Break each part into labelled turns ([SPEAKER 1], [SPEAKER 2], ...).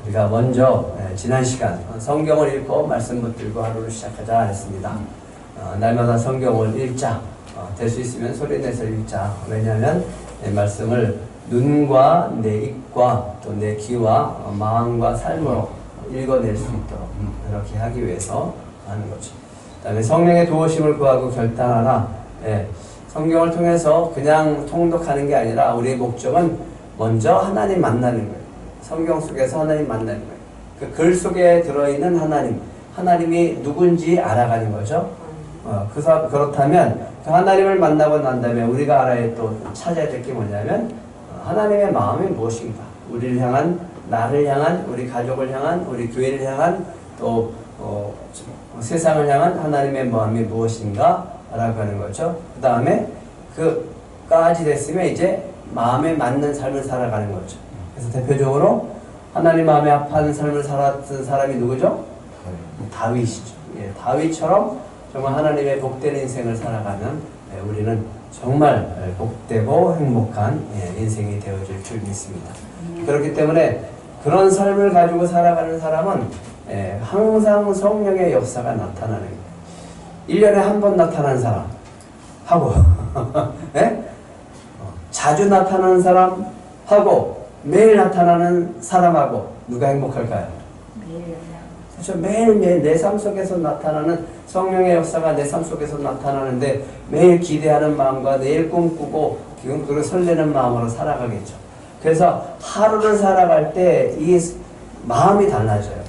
[SPEAKER 1] 우리가 먼저 지난 시간 성경을 읽고 말씀 붙들고 하루를 시작하자 했습니다. 날마다 성경을 읽자. 될 수 있으면 소리내서 읽자. 왜냐하면 말씀을 눈과 내 입과 또 내 귀와 마음과 삶으로 읽어낼 수 있도록 그렇게 하기 위해서 하는 거죠. 그 다음에 성령의 도우심을 구하고 결단하라. 성경을 통해서 그냥 통독하는 게 아니라 우리의 목적은 먼저 하나님 만나는 거예요. 성경 속에서 하나님 만나는 거예요. 그 글 속에 들어있는 하나님이 누군지 알아가는 거죠. 그렇다면 그 하나님을 만나고 난 다음에 우리가 알아야 또 찾아야 될 게 뭐냐면 하나님의 마음이 무엇인가. 우리를 향한, 나를 향한, 우리 가족을 향한, 우리 교회를 향한, 또 세상을 향한 하나님의 마음이 무엇인가 라고 하는 거죠. 그 다음에 그까지 됐으면 이제 마음에 맞는 삶을 살아가는 거죠. 그래서 대표적으로 하나님 마음에 합하는 삶을 살았던 사람이 누구죠? 다윗이죠. 다윗처럼 정말 하나님의 복된 인생을 살아가는 우리는 정말 복되고 행복한 인생이 되어질 줄 믿습니다. 그렇기 때문에 그런 삶을 가지고 살아가는 사람은 항상 성령의 역사가 나타나는 거예요. 1년에 한 번 나타나는 사람 하고 자주 나타나는 사람 하고 매일 나타나는 사람하고 누가 행복할까요? 그렇죠. 매일매일 내 삶 속에서 나타나는 성령의 역사가 내 삶 속에서 나타나는데 매일 기대하는 마음과 내일 꿈꾸고 그리고 설레는 마음으로 살아가겠죠. 그래서 하루를 살아갈 때 이 마음이 달라져요.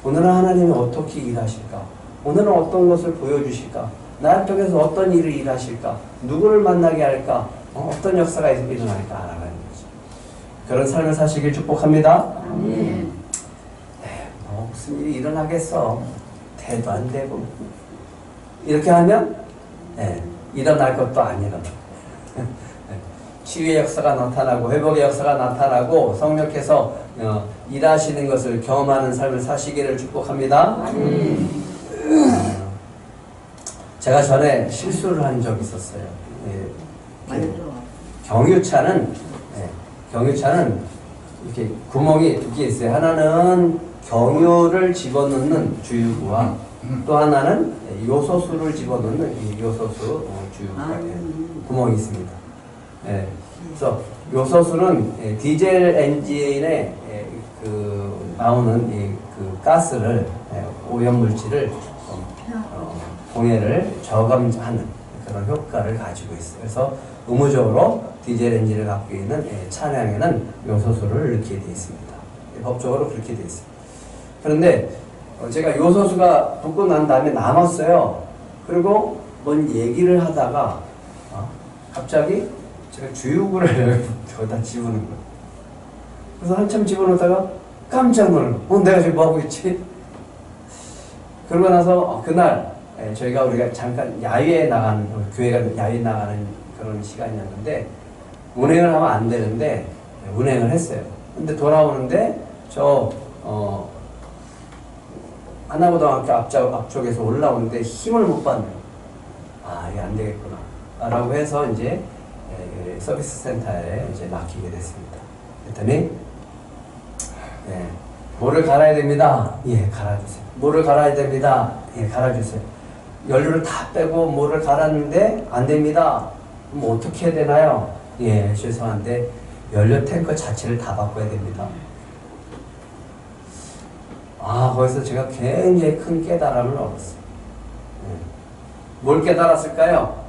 [SPEAKER 1] 오늘은 하나님이 어떻게 일하실까? 오늘은 어떤 것을 보여주실까? 나를 통해서 어떤 일을 일하실까? 누구를 만나게 할까? 어떤 역사가 일어날까? 알아가는 거죠. 그런 삶을 사시길 축복합니다. 무슨 일이 일어나겠어. 대도 안 되고. 이렇게 하면 일어날 것도 안 일어나. 치유의 역사가 나타나고 회복의 역사가 나타나고 성령께서 일하시는 것을 경험하는 삶을 사시기를 축복합니다. 제가 전에 실수를 한 적이 있었어요. 경유차는 이렇게 구멍이 두 개 있어요. 하나는 경유를 집어넣는 주유구와 또 하나는 요소수를 집어넣는 이 요소수 주유구가 구멍이 있습니다. 그래서 요소수는 디젤 엔진에 나오는 그 가스를 오염물질을 공해를 저감하는 그런 효과를 가지고 있어요. 그래서 의무적으로 디젤 엔진을 갖고 있는 차량에는 요소수를 넣게 되어 있습니다. 법적으로 그렇게 되어 있습니다. 그런데 제가 요소수가 붓고 난 다음에 남았어요. 그리고 뭔 얘기를 하다가 갑자기 제가 주유구를 거기다 집어넣은 거예요. 그래서 한참 집어넣다가 깜짝 놀라고 내가 지금 뭐하고 있지? 그러고 나서 그날 우리가 잠깐 야외에 나가는, 교회가 야외에 나가는 그런 시간이었는데 운행을 하면 안 되는데 운행을 했어요. 근데 돌아오는데 하나고등학교 앞쪽에서 올라오는데 힘을 못 받는. 이게 안 되겠구나. 라고 해서 이제 서비스 센터에 이제 맡기게 됐습니다. 그랬더니 뭐를 갈아야 됩니다. 갈아주세요. 뭐를 갈아야 됩니다. 갈아주세요. 연료를 다 빼고 뭐를 갈았는데 안 됩니다. 그럼 어떻게 해야 되나요? 죄송한데 연료 탱크 자체를 다 바꿔야 됩니다. 거기서 제가 굉장히 큰 깨달음을 얻었어요. 뭘 깨달았을까요?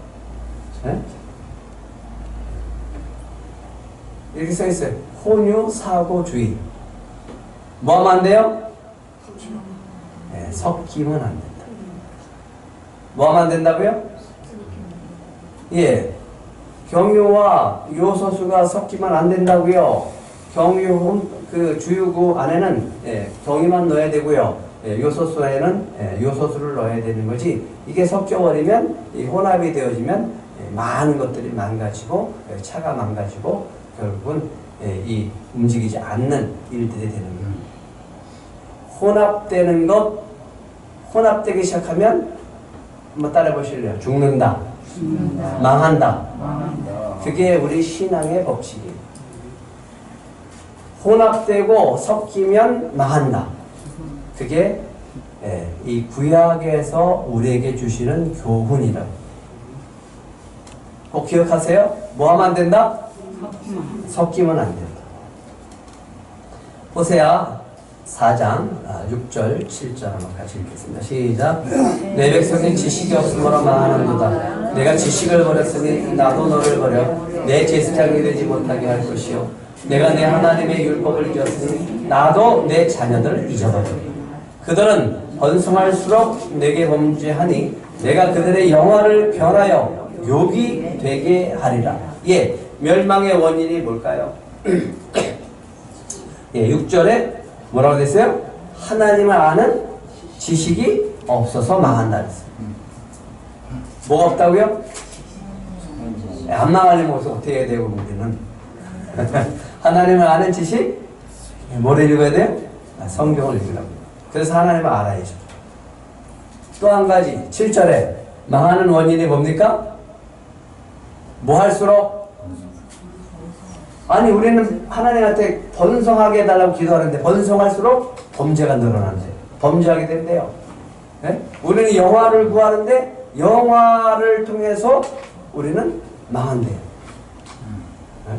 [SPEAKER 1] 이렇게 써있어요. 혼유사고주의. 뭐 하면 안 돼요? 섞이면 안 된다. 뭐 하면 안 된다고요? 경유와 요소수가 섞이면 안 된다고요. 그 주유구 안에는 경유만 넣어야 되고요. 요소수에는 요소수를 넣어야 되는 거지. 이게 섞여버리면 혼합이 되어지면 많은 것들이 망가지고 차가 망가지고 결국은 이 움직이지 않는 일들이 되는 거예요. 혼합되기 시작하면 한번 따라해 보실래요? 죽는다. 망한다. 그게 우리 신앙의 법칙이에요. 혼합되고 섞이면 망한다. 그게 이 구약에서 우리에게 주시는 교훈이라고. 꼭 기억하세요. 뭐 하면 안 된다? 섞이면 안 된다. 호세아 4장 6절 7절 한번 같이 읽겠습니다. 시작. 내 백성이 지식이 없으므로 망하는도다. 내가 지식을 버렸으니 나도 너를 버려 내 제사장이 되지 못하게 할 것이요 내가 내 하나님의 율법을 잊었으니 나도 내 자녀들을 잊어버려. 그들은 번성할수록 내게 범죄하니 내가 그들의 영화를 변하여 욕이 되게 하리라. 예, 멸망의 원인이 뭘까요? 예, 6절에 뭐라고 됐어요? 하나님을 아는 지식이 없어서 망한다 그랬어요. 뭐가 없다고요? 안 망하려면 어떻게 해야 되고 우리는 하나님을 아는 지식? 뭐를 읽어야 돼요? 성경을 읽으라고. 그래서 하나님을 알아야죠. 또 한 가지 7절에 망하는 원인이 뭡니까? 뭐 할수록? 아니 우리는 하나님한테 번성하게 해달라고 기도하는데 번성할수록 범죄가 늘어난대. 범죄하게 된대요. 네? 우리는 영화를 구하는데 영화를 통해서 우리는 망한대요. 네?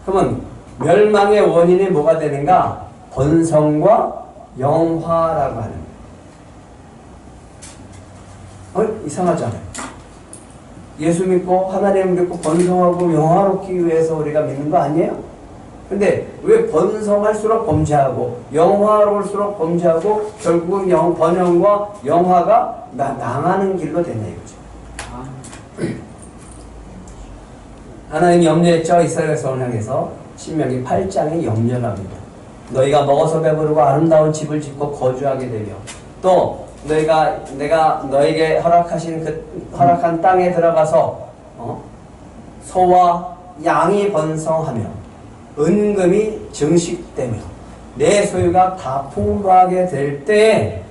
[SPEAKER 1] 그러면 멸망의 원인이 뭐가 되는가? 번성과 영화라고 하는 거예요. 이상하잖아요. 예수 믿고 하나님 믿고 번성하고 영화롭기 위해서 우리가 믿는 거 아니에요? 근데 왜 번성할수록 범죄하고 영화로울수록 범죄하고 결국은 번영과 영화가 망하는 길로 됐냐 이거죠. 하나님이 염려했죠. 이스라엘 백성을 향해서 신명기 8장에 염려를 합니다. 너희가 먹어서 배부르고 아름다운 집을 짓고 거주하게 되며 또 내가 너에게 허락한 땅에 들어가서 소와 양이 번성하며 은금이 증식되며 내 소유가 다 풍부하게 될 때에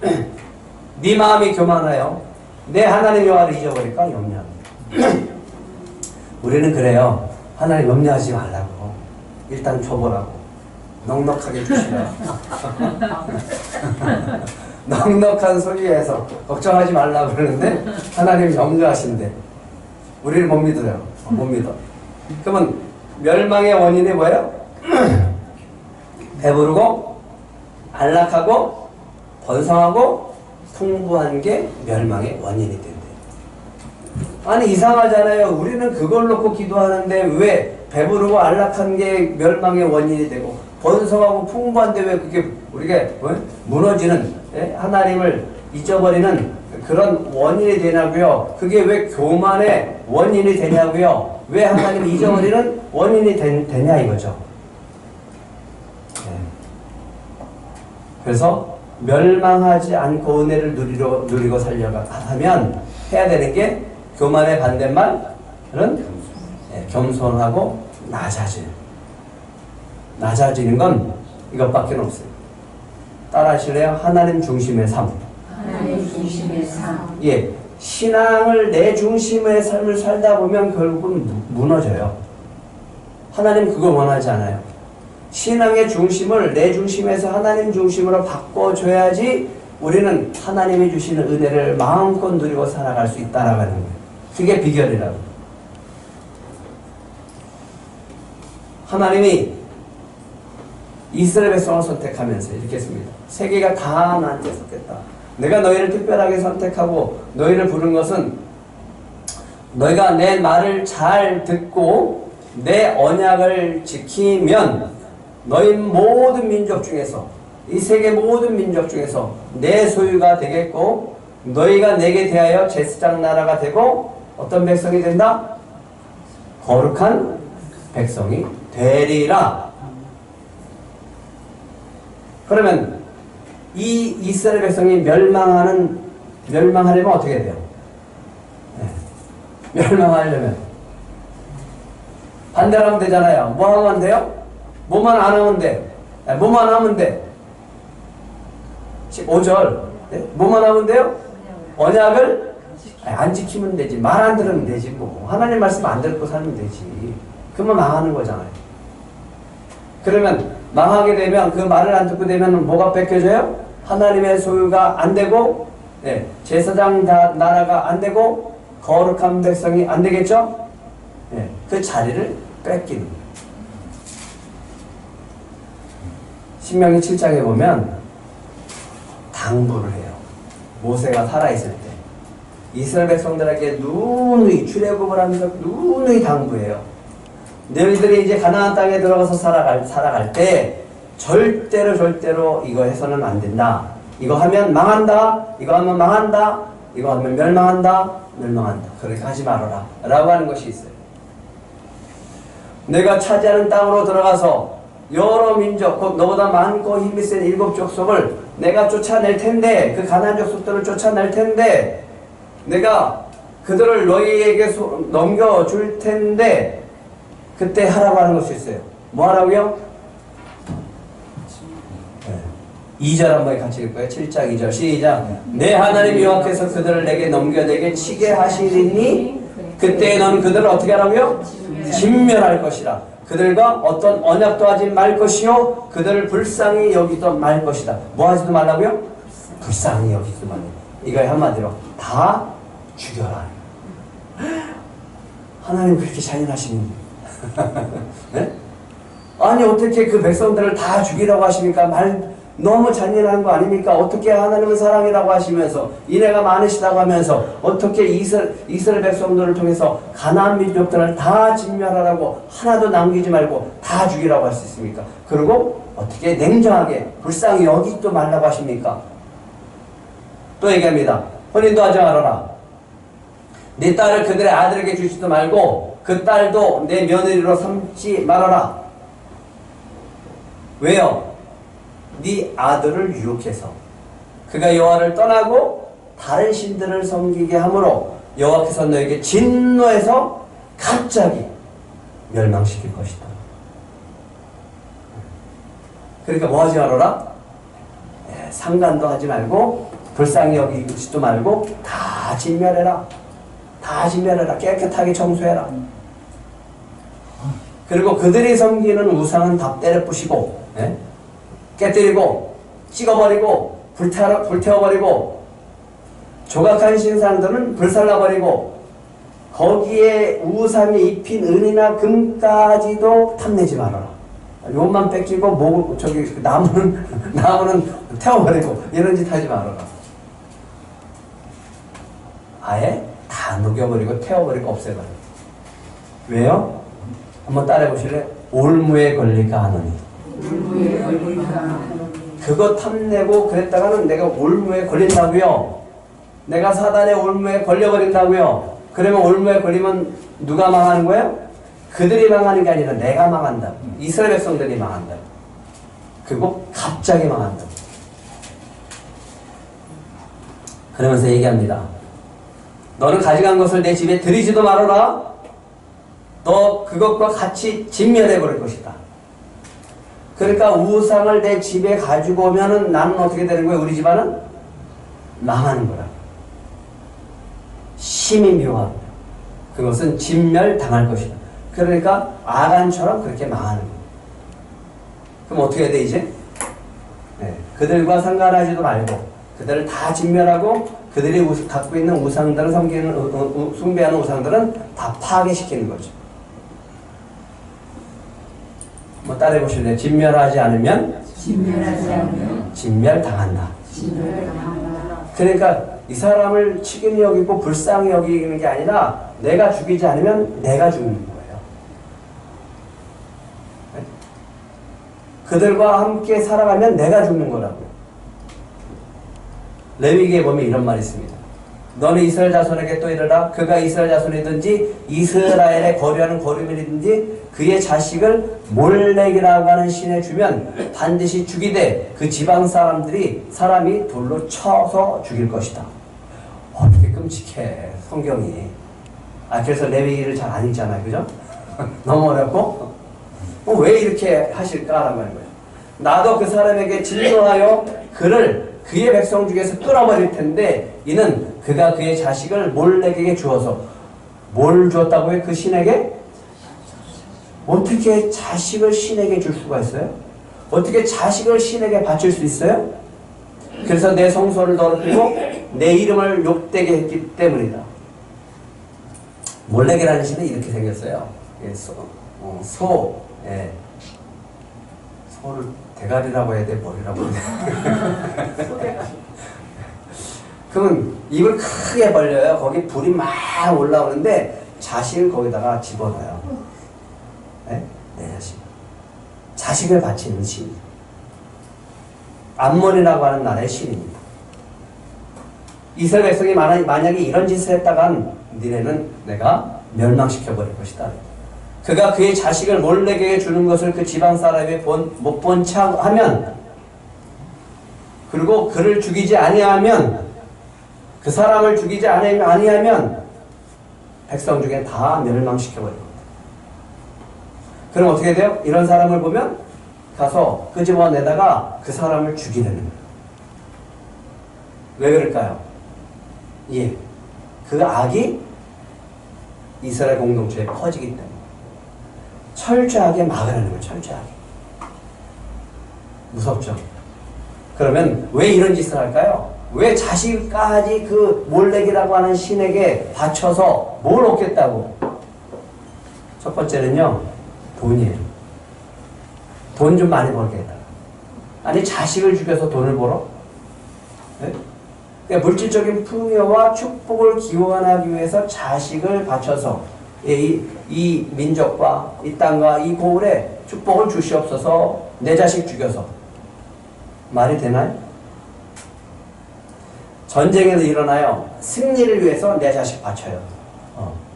[SPEAKER 1] 네 마음이 교만하여 내 하나님 여호와를 잊어버릴까 염려합니다. 우리는 그래요. 하나님 염려하지 말라고 일단 줘보라고 넉넉하게 주시라. 넉넉한 소유에서 걱정하지 말라고 그러는데 하나님이 염려하신대. 우리를 못 믿어요. 못 믿어. 그러면 멸망의 원인이 뭐예요? 배부르고 안락하고 번성하고 풍부한 게 멸망의 원인이 된대. 아니 이상하잖아요. 우리는 그걸 놓고 기도하는데 왜 배부르고 안락한 게 멸망의 원인이 되고 번성하고 풍부한데 왜 그게 우리가 무너지는 하나님을 잊어버리는 그런 원인이 되냐고요. 그게 왜 교만의 원인이 되냐고요. 왜 하나님을 잊어버리는 원인이 되냐 이거죠. 그래서 멸망하지 않고 은혜를 누리고 살려고 하면 해야 되는 게 교만의 반대말은 겸손하고 낮아지는 건 이것밖에 없어요. 따라 하실래요? 하나님 중심의 삶.
[SPEAKER 2] 하나님 중심의 삶.
[SPEAKER 1] 예, 신앙을 내 중심의 삶을 살다 보면 결국은 무너져요. 하나님 그걸 원하지 않아요. 신앙의 중심을 내 중심에서 하나님 중심으로 바꿔줘야지 우리는 하나님이 주시는 은혜를 마음껏 누리고 살아갈 수 있다라고 하는 거예요. 그게 비결이라고. 하나님이 이스라엘 백성을 선택하면서 이렇게 했습니다. 세계가 다 나한테 선택했다. 내가 너희를 특별하게 선택하고 너희를 부른 것은 너희가 내 말을 잘 듣고 내 언약을 지키면 너희 모든 민족 중에서 이 세계 모든 민족 중에서 내 소유가 되겠고 너희가 내게 대하여 제사장 나라가 되고 어떤 백성이 된다? 거룩한 백성이 되리라. 그러면 이 이스라엘 백성이 멸망하려면 어떻게 돼요? 멸망하려면 반대로 하면 되잖아요. 뭐 하면 돼요? 뭐만 안 하면 돼. 뭐만 하면 돼. 15절. 뭐만 하면 돼요? 언약을 안 지키면 되지. 말 안 들으면 되지. 뭐 하나님 말씀 안 듣고 살면 되지. 그러면 망하는 거잖아요. 그러면 망하게 되면 그 말을 안 듣고 되면 뭐가 뺏겨져요? 하나님의 소유가 안 되고, 제사장 나라가 안 되고, 거룩한 백성이 안 되겠죠? 그 자리를 뺏기는 거예요. 신명기 7장에 보면 당부를 해요. 모세가 살아있을 때 이스라엘 백성들에게 누누이 출애굽을 하면서 누누이 당부해요. 너희들이 이제 가나안 땅에 들어가서 살아갈 때 절대로 이거 해서는 안 된다. 이거 하면 망한다. 이거 하면 망한다. 이거 하면 멸망한다. 그렇게 하지 말아라 라고 하는 것이 있어요. 내가 차지하는 땅으로 들어가서 여러 민족, 곧 너보다 많고 힘이 센 7 족속을 내가 쫓아낼 텐데, 그 가나안 족속들을 쫓아낼 텐데, 내가 그들을 너희에게 넘겨줄 텐데, 그때 하라고 하는 것이 있어요. 뭐 하라고요? 2절 한번 같이 읽을까요? 7장 2절 시작. 내 하나님 여호와께서 그들을 내게 넘겨 내게 치게 하시리니 그때 너는 그들을 어떻게 하라고요? 진멸할 것이라. 그들과 어떤 언약도 하지 말 것이요 그들을 불쌍히 여기도 말 것이다. 뭐 하지도 말라고요? 불쌍히 여기도 말라. 이거 한마디로 다 죽여라. 하나님 그렇게 잔인하십니까? 네? 아니 어떻게 그 백성들을 다 죽이라고 하십니까? 너무 잔인한 거 아닙니까? 어떻게 하나님은 사랑이라고 하시면서 인애가 많으시다고 하면서 어떻게 이스라엘 백성들을 통해서 가나안 민족들을 다 진멸하라고 하나도 남기지 말고 다 죽이라고 할 수 있습니까? 그리고 어떻게 냉정하게 불쌍히 여기지도 말라고 하십니까? 또 얘기합니다. 혼인도 하지 말아라. 네 딸을 그들의 아들에게 주지도 말고 그 딸도 내 며느리로 삼지 말아라. 왜요? 네 아들을 유혹해서 그가 여호와를 떠나고 다른 신들을 섬기게 함으로 여호와께서 너에게 진노해서 갑자기 멸망시킬 것이다. 그러니까 뭐 하지 말아라? 상관도 하지 말고 불쌍히 여기지도 말고 다 진멸해라. 다 진멸해라. 깨끗하게 청소해라. 그리고 그들이 섬기는 우상은 다 때려 부시고 깨뜨리고 찍어버리고 불태워버리고 조각한 신상들은 불살라버리고 거기에 우상이 입힌 은이나 금까지도 탐내지 말아라. 요것만 뺏기고 나무는 태워버리고 이런 짓 하지 말아라. 아예 다 녹여버리고 태워버리고 없애버려. 왜요? 한번 따라해 보실래요? 올무에 걸릴까 하느니. 그거 탐내고 그랬다가는 내가 올무에 걸린다고요. 내가 사단의 올무에 걸려버린다고요. 그러면 올무에 걸리면 누가 망하는 거예요? 그들이 망하는 게 아니라 내가 망한다. 이스라엘 백성들이 망한다. 그리고 갑자기 망한다. 그러면서 얘기합니다. 너는 가져간 것을 내 집에 들이지도 말아라. 너 그것과 같이 진멸해버릴 것이다. 그러니까 우상을 내 집에 가지고 오면은 나는 어떻게 되는 거야? 우리 집안은 망하는 거야. 심히 묘한. 그것은 진멸당할 것이다. 그러니까 아간처럼 그렇게 망하는 거야. 그럼 어떻게 해야 돼 이제? 그들과 상관하지도 말고 그들을 다 진멸하고 그들이 갖고 있는 우상들을 숭배하는 우상들은 다 파괴시키는 거죠. 뭐 따라해 보실래요? 진멸하지 않으면 진멸당한다. 그러니까 이 사람을 치근히 여기고 불쌍히 여기는 게 아니라 내가 죽이지 않으면 내가 죽는 거예요. 그들과 함께 살아가면 내가 죽는 거라고요. 레위기에 보면 이런 말이 있습니다. 너는 이스라엘 자손에게 또 이르라. 그가 이스라엘 자손이든지 이스라엘에 거류하는 거류민이든지 그의 자식을 몰렉이라고 하는 신에 주면 반드시 죽이되 그 지방 사람이 돌로 쳐서 죽일 것이다. 어떻게 끔찍해 성경이. 그래서 레위기를 잘 안 읽잖아요. 그죠? 너무 어렵고 왜 이렇게 하실까라고 하는 거예요. 나도 그 사람에게 진노하여 그의 백성 중에서 끊어버릴 텐데 이는 그가 그의 자식을 몰렉에게 주어서 뭘 주었다고요? 그 신에게? 어떻게 자식을 신에게 줄 수가 있어요? 어떻게 자식을 신에게 바칠 수 있어요? 그래서 내 성소를 더럽히고 내 이름을 욕되게 했기 때문이다. 몰렉이라는 신은 이렇게 생겼어요. 예, 소를 대가리라고 해야 돼? 머리라고 해야 돼? 그러면 입을 크게 벌려요. 거기 불이 막 올라오는데 자식을 거기다가 집어넣어요. 네? 내 자식. 자식을 바치는 신. 암몬이라고 하는 나라의 신입니다. 이스라엘 백성이 만약에 이런 짓을 했다간 니네는 내가 멸망시켜버릴 것이다. 그가 그의 자식을 몰렉에게 주는 것을 그 지방 사람이 못 본 척 하면, 그리고 그를 죽이지 아니하면, 그 사람을 죽이지 아니하면 백성 중에 다 멸망시켜버릴 겁니다. 그럼 어떻게 돼요? 이런 사람을 보면 가서 끄집어내다가 그 사람을 죽이려는 거예요. 왜 그럴까요? 예, 그 악이 이스라엘 공동체에 퍼지기 때문에 철저하게 막으라는 거예요. 철저하게. 무섭죠? 그러면 왜 이런 짓을 할까요? 왜 자식까지 그 몰렉이라고 하는 신에게 바쳐서 뭘 얻겠다고? 첫 번째는요, 돈이에요. 돈 좀 많이 벌겠다. 아니, 자식을 죽여서 돈을 벌어? 네? 그러니까 물질적인 풍요와 축복을 기원하기 위해서 자식을 바쳐서 이 민족과 이 땅과 이 고을에 축복을 주시옵소서. 내 자식 죽여서. 말이 되나요? 전쟁에도 일어나요. 승리를 위해서 내 자식 바쳐요.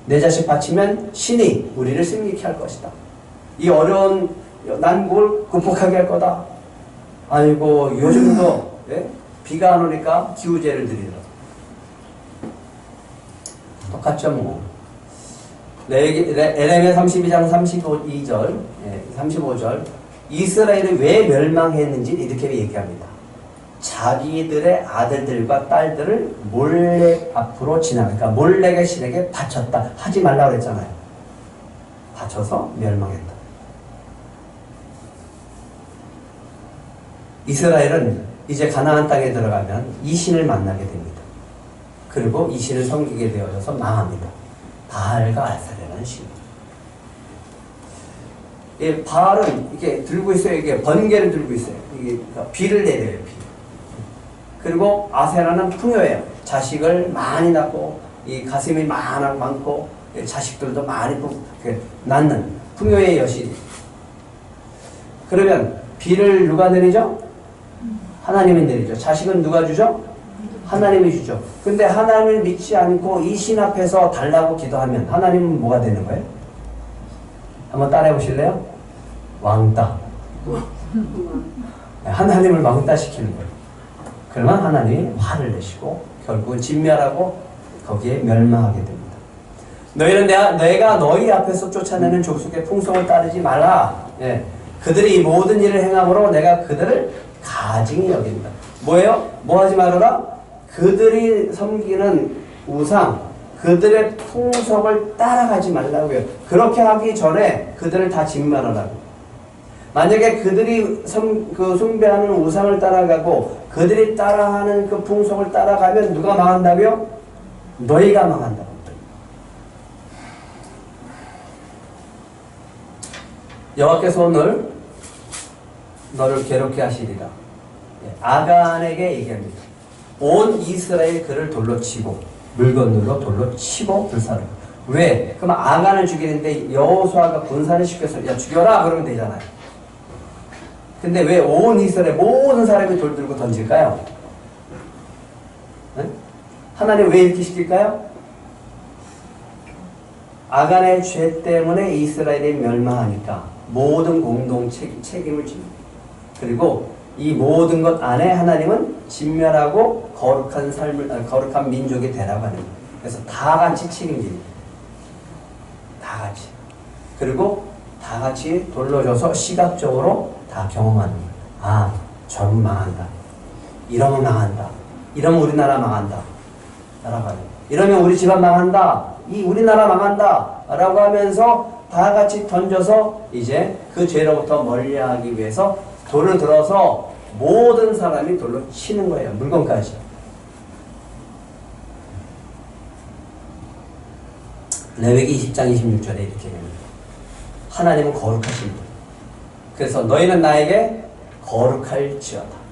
[SPEAKER 1] 내 자식 바치면 신이 우리를 승리케 할 것이다. 이 어려운 난국을 극복하게 할 거다. 아이고, 요즘도 비가 안 오니까 기우제를 드리더라. 똑같죠 뭐. 에레미야 32장 35절 이스라엘이 왜 멸망했는지 이렇게 얘기합니다. 자기들의 아들들과 딸들을 몰렉 앞으로 그러니까 몰렉의 신에게 바쳤다. 하지 말라고 그랬잖아요. 바쳐서 멸망했다. 이스라엘은 이제 가나안 땅에 들어가면 이 신을 만나게 됩니다. 그리고 이 신을 섬기게 되어져서 망합니다. 바알과 아사레라는 신. 이 바알은 이렇게 들고 있어요. 이게 번개를 들고 있어요. 이게 비를 내려요. 비. 그리고 아세라는 풍요예요. 자식을 많이 낳고 이 가슴이 많고 자식들도 많이 낳는 풍요의 여신. 그러면 비를 누가 내리죠? 하나님이 내리죠. 자식은 누가 주죠? 하나님이 주죠. 근데 하나님을 믿지 않고 이 신 앞에서 달라고 기도하면 하나님은 뭐가 되는 거예요? 한번 따라해 보실래요? 왕따. 하나님을 왕따 시키는 거예요. 그러면 하나님이 화를 내시고 결국은 진멸하고 거기에 멸망하게 됩니다. 너희는 내가 너희 앞에서 쫓아내는 족속의 풍속을 따르지 말라. 그들이 이 모든 일을 행함으로 내가 그들을 가증히 여긴다. 뭐예요? 뭐 하지 말아라? 그들이 섬기는 우상, 그들의 풍속을 따라가지 말라고요. 그렇게 하기 전에 그들을 다 진멸하라고. 만약에 그들이 숭배하는 우상을 따라가고 그들이 따라하는 그 풍속을 따라가면 누가 망한다고요? 너희가 망한다고. 여호와께서 오늘 너를 괴롭게 하시리라. 아간에게 얘기합니다. 온 이스라엘 그를 돌로 치고 물건으로 돌로 치고 불사르고. 왜? 그럼 아간을 죽이는데 여호수아가 군사를 시켜서 야 죽여라 그러면 되잖아요. 근데 왜 온 이스라엘 모든 사람이 돌 들고 던질까요? 네? 하나님 왜 이렇게 시킬까요? 아간의 죄 때문에 이스라엘이 멸망하니까 모든 공동 책임을 집니다. 그리고 이 모든 것 안에 하나님은 진멸하고 거룩한 민족이 되라고 하는 거예요. 그래서 다 같이 책임집니다. 다 같이. 그리고 다 같이 돌려줘서 시각적으로 다 경험하는 거예요. 아, 저런 망한다. 이러면 망한다. 이러면 우리나라 망한다. 따라가요. 이러면 우리 집안 망한다. 이 우리나라 망한다. 라고 하면서 다 같이 던져서 이제 그 죄로부터 멀리하기 위해서 돌을 들어서 모든 사람이 돌로 치는 거예요. 물건까지. 레위기 20장 26절에 이렇게 얘기합니다. 하나님은 거룩하신 분. 그래서 너희는 나에게 거룩할지어다.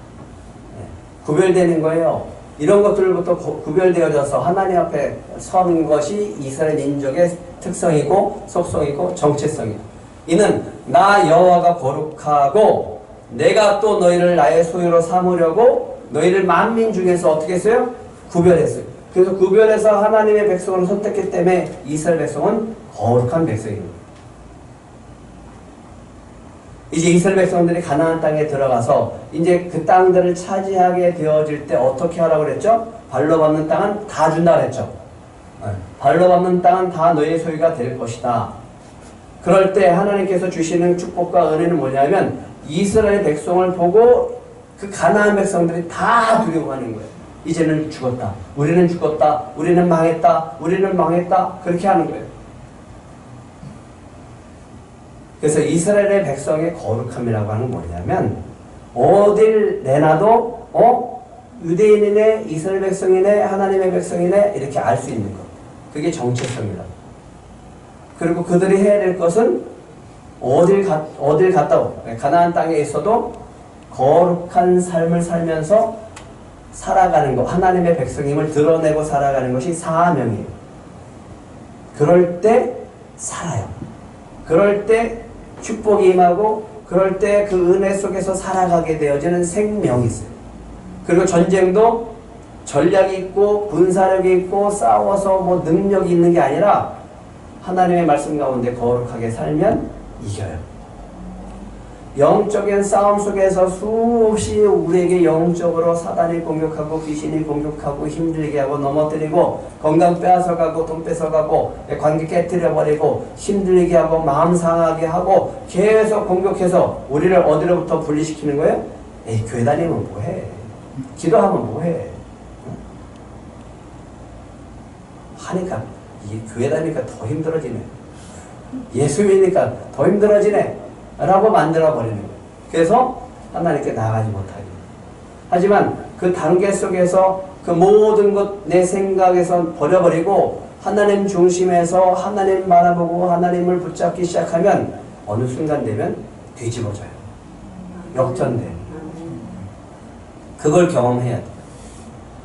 [SPEAKER 1] 구별되는 거예요. 이런 것들부터 구별되어져서 하나님 앞에 선 것이 이스라엘 민족의 특성이고 속성이고 정체성이다. 이는 나 여호와가 거룩하고 내가 또 너희를 나의 소유로 삼으려고 너희를 만민 중에서 어떻게 했어요? 구별했어요. 그래서 구별해서 하나님의 백성을 선택했기 때문에 이스라엘 백성은 거룩한 백성입니다. 이제 이스라엘 백성들이 가나안 땅에 들어가서 이제 그 땅들을 차지하게 되어질 때 어떻게 하라고 그랬죠? 발로 밟는 땅은 다 준다 그랬죠. 발로 밟는 땅은 다 너희의 소유가 될 것이다. 그럴 때 하나님께서 주시는 축복과 은혜는 뭐냐면 이스라엘 백성을 보고 그 가나안 백성들이 다 두려워하는 거예요. 이제는 죽었다. 우리는 죽었다. 우리는 망했다. 우리는 망했다. 그렇게 하는 거예요. 그래서 이스라엘의 백성의 거룩함이라고 하는 건 뭐냐면 어딜 내놔도 유대인이네 이스라엘 백성이네 하나님의 백성이네 이렇게 알 수 있는 것. 그게 정체성이다. 그리고 그들이 해야 될 것은 어딜 갔다고 가나안 땅에 있어도 거룩한 삶을 살면서 살아가는 것, 하나님의 백성임을 드러내고 살아가는 것이 사명이에요. 그럴 때 살아요. 그럴 때 축복이 임하고 그럴 때 그 은혜 속에서 살아가게 되어지는 생명이 있어요. 그리고 전쟁도 전략이 있고 분사력이 있고 싸워서 뭐 능력이 있는 게 아니라 하나님의 말씀 가운데 거룩하게 살면 이겨요. 영적인 싸움 속에서 수없이 우리에게 영적으로 사단이 공격하고 귀신이 공격하고 힘들게 하고 넘어뜨리고 건강 빼앗아가고 돈 뺏어가고 관계 깨뜨려버리고 힘들게 하고 마음 상하게 하고 계속 공격해서 우리를 어디로부터 분리시키는 거예요? 에이, 교회 다니면 뭐해? 기도하면 뭐해? 하니까 이게 교회 다니니까 더 힘들어지네. 예수 믿으니까 더 힘들어지네 라고 만들어버리는 거예요. 그래서 하나님께 나아가지 못하게. 하지만 그 단계 속에서 그 모든 것 내 생각에서 버려버리고 하나님 중심에서 하나님 바라보고 하나님을 붙잡기 시작하면 어느 순간 되면 뒤집어져요. 역전돼요. 그걸 경험해야 돼요.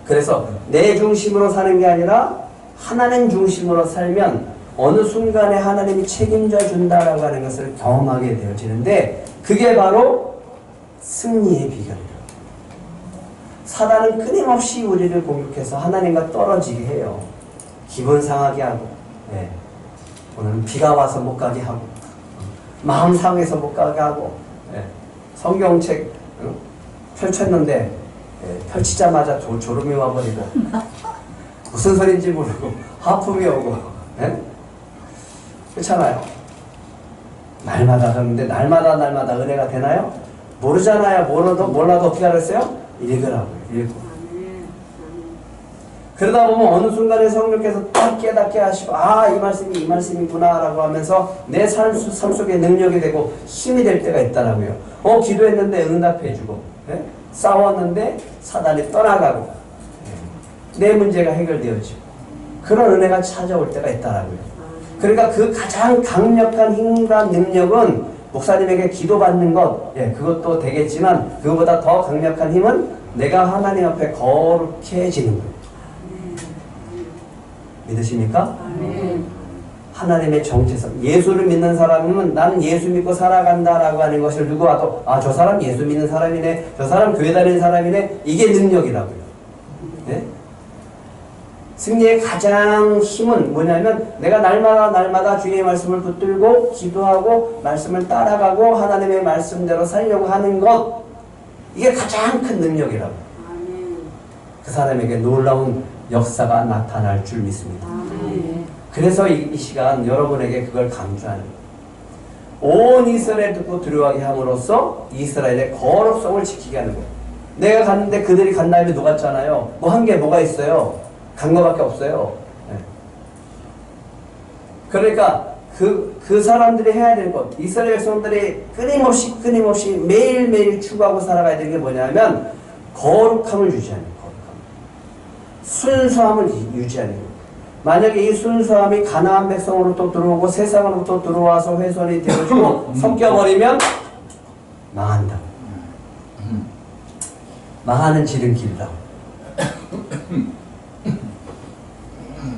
[SPEAKER 1] 그래서 내 중심으로 사는 게 아니라 하나님 중심으로 살면 어느 순간에 하나님이 책임져 준다라고 하는 것을 경험하게 되어지는데 그게 바로 승리의 비결이에요. 사단은 끊임없이 우리를 공격해서 하나님과 떨어지게 해요. 기분 상하게 하고 오늘은 비가 와서 못 가게 하고 마음 상해서 못 가게 하고 성경책 펼쳤는데 펼치자마자 졸음이 와버리고 무슨 소리인지 모르고 하품이 오고 그렇잖아요. 날마다 그러는데 날마다 은혜가 되나요? 모르잖아요. 몰라도 어떻게 알았어요? 읽으라고요. 읽고. 그러다 보면 어느 순간에 성령께서 딱 깨닫게 하시고 이 말씀이구나 라고 하면서 내 삶 속에 능력이 되고 힘이 될 때가 있다라고요. 기도했는데 응답해주고 싸웠는데 사단이 떠나가고 내 문제가 해결되어지고 그런 은혜가 찾아올 때가 있다라고요. 그러니까 그 가장 강력한 힘과 능력은 목사님에게 기도받는 것, 그것도 되겠지만 그것보다 더 강력한 힘은 내가 하나님 앞에 거룩해지는 거예요. 믿으십니까? 하나님의 정체성. 예수를 믿는 사람은 나는 예수 믿고 살아간다라고 하는 것을 누구 와도 저 사람 예수 믿는 사람이네, 저 사람 교회 다니는 사람이네, 이게 능력이라고요. 승리의 가장 힘은 뭐냐면 내가 날마다 주의 말씀을 붙들고 기도하고 말씀을 따라가고 하나님의 말씀대로 살려고 하는 것, 이게 가장 큰 능력이라고. 그 사람에게 놀라운 역사가 나타날 줄 믿습니다. 그래서 이 시간 여러분에게 그걸 강조하는 거예요. 온 이스라엘 듣고 두려워하게 함으로써 이스라엘의 거룩성을 지키게 하는 거예요. 내가 갔는데 그들이 간 다음에 녹았잖아요. 한 게 뭐가 있어요? 간 거밖에 없어요. 그러니까 그 사람들이 해야 될 것, 이스라엘 백성들이 끊임없이 매일매일 추구하고 살아가야 되는 게 뭐냐면 거룩함을 유지하는 거예요. 순수함을 유지하는 거예요. 만약에 이 순수함이 가나안 백성으로부터 들어오고 세상으로부터 들어와서 훼손이 되어지고 섞여버리면 망한다. 망하는 지름길이다.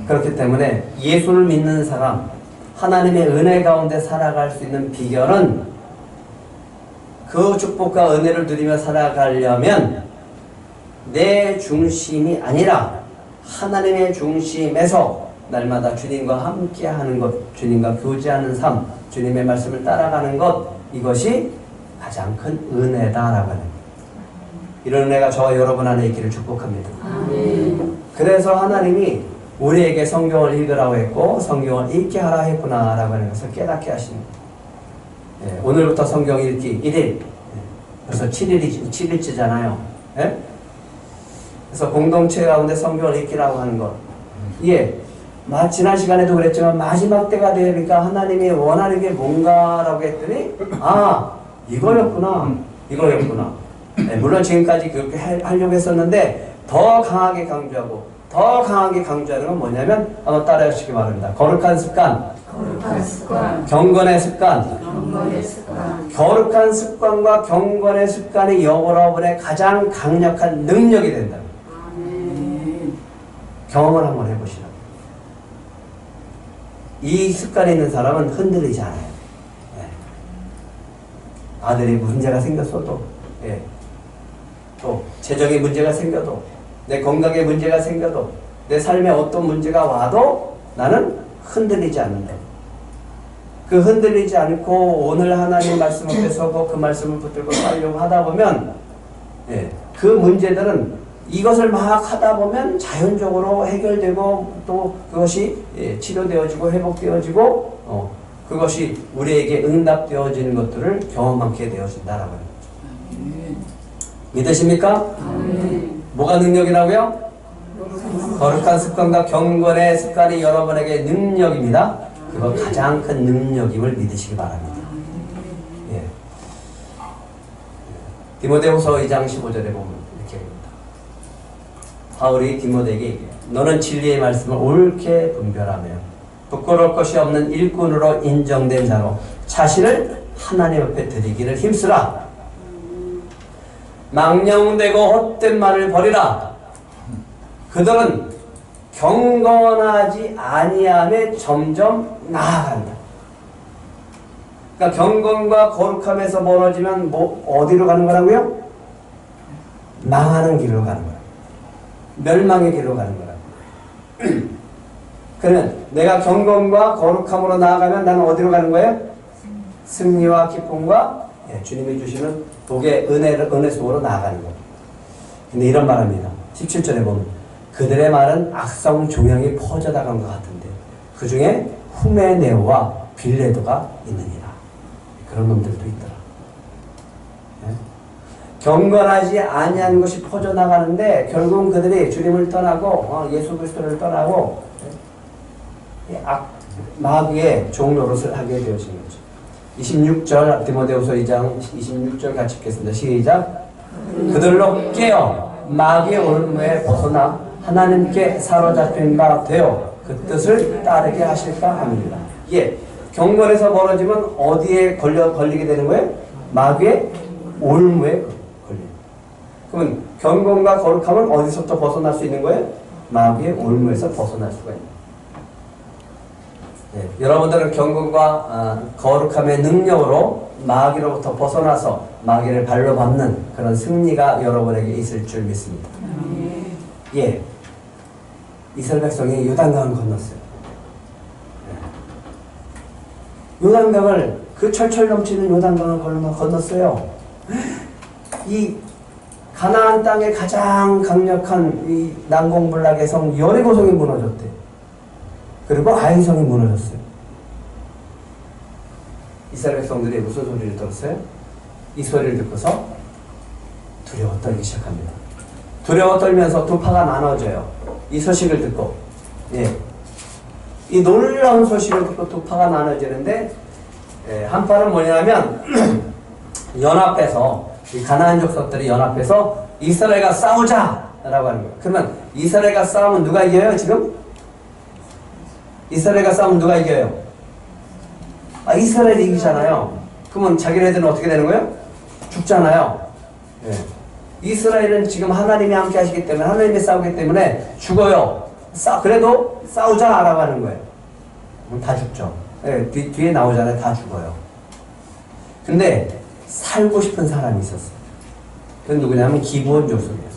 [SPEAKER 1] 그렇기 때문에 예수를 믿는 사람, 하나님의 은혜 가운데 살아갈 수 있는 비결은 그 축복과 은혜를 누리며 살아가려면 내 중심이 아니라 하나님의 중심에서 날마다 주님과 함께하는 것, 주님과 교제하는 삶, 주님의 말씀을 따라가는 것, 이것이 가장 큰 은혜다라고 하는 거예요. 이런 은혜가 저와 여러분 안에 있기를 축복합니다. 그래서 하나님이 우리에게 성경을 읽으라고 했고 성경을 읽게 하라 했구나라고 하는 것을 깨닫게 하시는 거예요. 예, 오늘부터 성경 읽기 1일, 예, 그래서 7일째잖아요. 예? 그래서 공동체 가운데 성경을 읽기라고 하는 것, 이게 지난 시간에도 그랬지만 마지막 때가 되니까 하나님이 원하는 게 뭔가라고 했더니 이거였구나. 네, 물론 지금까지 그렇게 하려고 했었는데 더 강하게 강조하는 건 뭐냐면 한번 따라해 주시기 바랍니다. 거룩한 습관, 경건의 습관. 거룩한 습관과 경건의 습관이 여러분의 가장 강력한 능력이 된다. 경험을 한번 해보시라고. 이 습관이 있는 사람은 흔들리지 않아요. 예. 아들이 문제가 생겼어도, 예. 또 재정에 문제가 생겨도, 내 건강에 문제가 생겨도, 내 삶에 어떤 문제가 와도 나는 흔들리지 않는다. 그 흔들리지 않고 오늘 하나님 말씀 앞에 서고 그 말씀을 붙들고 살려고 하다 보면, 예. 그 문제들은 이것을 막 하다 보면 자연적으로 해결되고 또 그것이 치료되어지고 회복되어지고 그것이 우리에게 응답되어지는 것들을 경험하게 되어진다라고 하는 거죠. 믿으십니까? 뭐가 능력이라고요? 거룩한 습관과 경건의 습관이 여러분에게 능력입니다. 그거 가장 큰 능력임을 믿으시기 바랍니다. 예. 디모데후서 2장 15절에 보면 바울이 디모데에게 얘기해요. 너는 진리의 말씀을 옳게 분별하며 부끄러울 것이 없는 일꾼으로 인정된 자로 자신을 하나님 앞에 드리기를 힘쓰라. 망령되고 헛된 말을 버리라. 그들은 경건하지 아니함에 점점 나아간다. 그러니까 경건과 거룩함에서 멀어지면 어디로 가는 거라고요? 망하는 길로 가는 거예요. 멸망의 길로 가는 거라고. 그러면 내가 경건과 거룩함으로 나아가면 나는 어디로 가는 거예요? 승리와 기쁨과 주님이 주시는 복의 은혜 속으로 나아가는 거예요. 근데 이런 말합니다. 17절에 보면 그들의 말은 악성 종양이 퍼져나간 것 같은데 그 중에 후메네오와 빌레도가 있느니라. 그런 놈들도 있더라. 경건하지 아니한 것이 퍼져나가는데 결국은 그들이 주님을 떠나고 예수 그리스도를 떠나고 마귀의 종노릇을 하게 되어진 거죠. 26절 디모데후서 2장 26절 같이 읽겠습니다. 시작. 그들로 깨어 마귀의 올무에 벗어나 하나님께 사로잡힌 바 되어 그 뜻을 따르게 하실까 합니다. 예, 경건에서 멀어지면 어디에 걸리게 되는 거예요? 마귀의 올무에 그러면 경건과 거룩함은 어디서부터 벗어날 수 있는 거예요? 마귀의 올무에서 벗어날 수가 있는 거예요. 네, 여러분들은 경건과 거룩함의 능력으로 마귀로부터 벗어나서 마귀를 발로 밟는 그런 승리가 여러분에게 있을 줄 믿습니다. 예, 이스라엘 백성이 요단강을 건넜어요. 요단강을 그 철철 넘치는 요단강을 건넜어요. 이 가나안 땅의 가장 강력한 이 난공불락의 성 여리고성이 무너졌대. 그리고 아이성이 무너졌어요. 이스라엘 백성들이 무슨 소리를 들었어요? 이 소리를 듣고서 두려워 떨기 시작합니다. 두려워 떨면서 두 파가 나눠져요. 이 소식을 듣고 이 놀라운 소식을 듣고 두 파가 나눠지는데, 한 파는 뭐냐면 연합해서, 이 가나안 족속들이 연합해서 이스라엘과 싸우자라고 하는 거예요. 그러면 이스라엘과 싸우면 누가 이겨요 지금? 이스라엘과 싸우면 누가 이겨요? 이스라엘이 이기잖아요. 그러면 자기네들은 어떻게 되는 거예요? 죽잖아요. 이스라엘은 지금 하나님이 함께 하시기 때문에, 하나님이 싸우기 때문에 죽어요. 그래도 싸우자라고 하는 거예요. 그럼 다 죽죠. 뒤에 나오잖아요. 다 죽어요. 근데 살고 싶은 사람이 있었어요. 그건 누구냐면 기브온 족속이에요.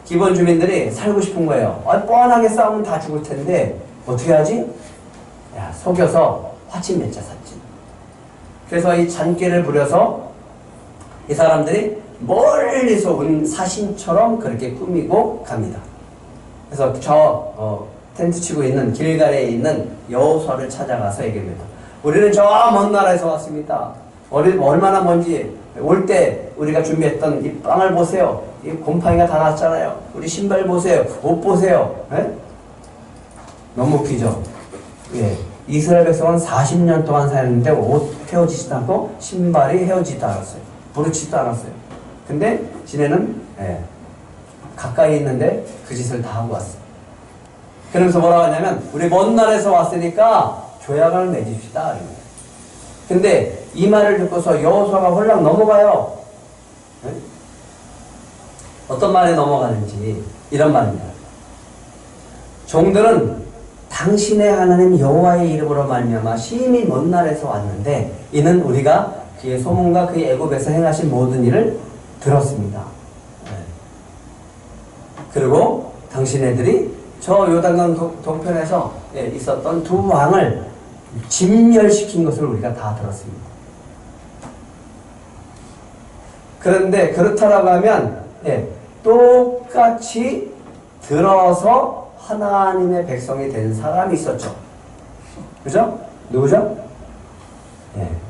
[SPEAKER 1] 기브온 주민들이 살고 싶은 거예요. 뻔하게 싸우면 다 죽을 텐데 어떻게 하지? 속여서 화친 맺자 샀지. 그래서 이 잔꾀를 부려서 이 사람들이 멀리서 온 사신처럼 그렇게 꾸미고 갑니다. 그래서 텐트 치고 있는 길갈에 있는 여호수아를 찾아가서 얘기합니다. 우리는 저 먼 나라에서 왔습니다. 얼마나 먼지 올 때 우리가 준비했던 이 빵을 보세요. 이 곰팡이가 다 났잖아요. 우리 신발 보세요. 옷 보세요. 너무 웃기죠? 이스라엘 백성은 40년 동안 살았는데 옷 헤어지지도 않고 신발이 헤어지지도 않았어요. 부르치지도 않았어요. 근데 지네는 가까이 있는데 그 짓을 다 하고 왔어요. 그러면서 뭐라고 하냐면 우리 먼 나라에서 왔으니까 조약을 맺읍시다. 근데 이 말을 듣고서 여호수아가 홀랑 넘어가요. 어떤 말에 넘어가는지 이런 말입니다. 종들은 당신의 하나님 여호와의 이름으로 말미암아 심히 먼 나라에서 왔는데 이는 우리가 그의 소문과 그의 애굽에서 행하신 모든 일을 들었습니다. 그리고 당신네들이 저 요단강 동편에서 있었던 두 왕을 진멸시킨 것을 우리가 다 들었습니다. 그런데 그렇다라고 하면 똑같이 들어서 하나님의 백성이 된 사람이 있었죠. 그죠? 누구죠?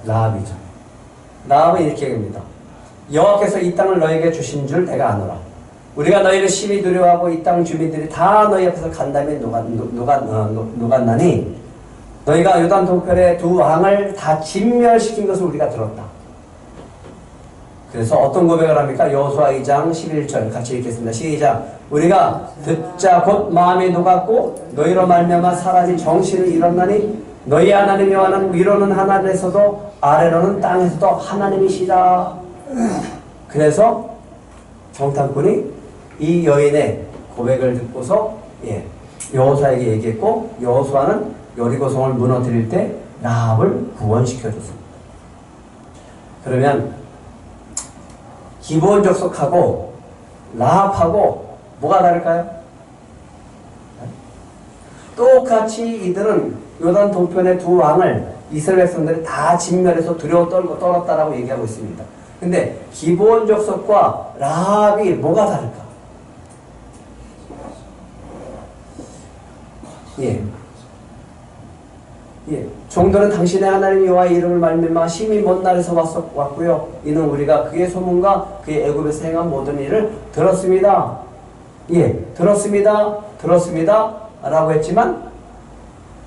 [SPEAKER 1] 라합이죠. 라합은 이렇게 얘기합니다. 여호와께서 이 땅을 너에게 주신 줄 내가 아노라. 우리가 너희를 심히 두려워하고 이 땅 주민들이 다 너희 앞에서 간담이 녹았나니 너희가 요단 동편의 두 왕을 다 진멸시킨 것을 우리가 들었다. 그래서 어떤 고백을 합니까? 여호수아 2장 11절 같이 읽겠습니다. 시작. 우리가 듣자 곧 마음이 녹았고 너희로 말미암아 사라진 정신을 잃었나니 너희 하나님 여호와는 위로는 하늘에서도 아래로는 땅에서도 하나님이시다. 그래서 정탐꾼이 이 여인의 고백을 듣고서 여호수아에게 얘기했고 여호수아는 여리고성을 무너뜨릴 때 라합을 구원시켜줬습니다. 그러면 기브온 족속하고 라합하고 뭐가 다를까요? 똑같이 이들은 요단 동편의 두 왕을 이스라엘 백성들이 다 진멸해서 두려워 떨었다라고 얘기하고 있습니다. 근데 기브온 족속과 라합이 뭐가 다를까? 종들은 당신의 하나님 여호와의 이름을 말미암아 심히 먼 날에서 왔고요. 이는 우리가 그의 소문과 그의 애굽에서 행한 모든 일을 들었습니다. 들었습니다 라고 했지만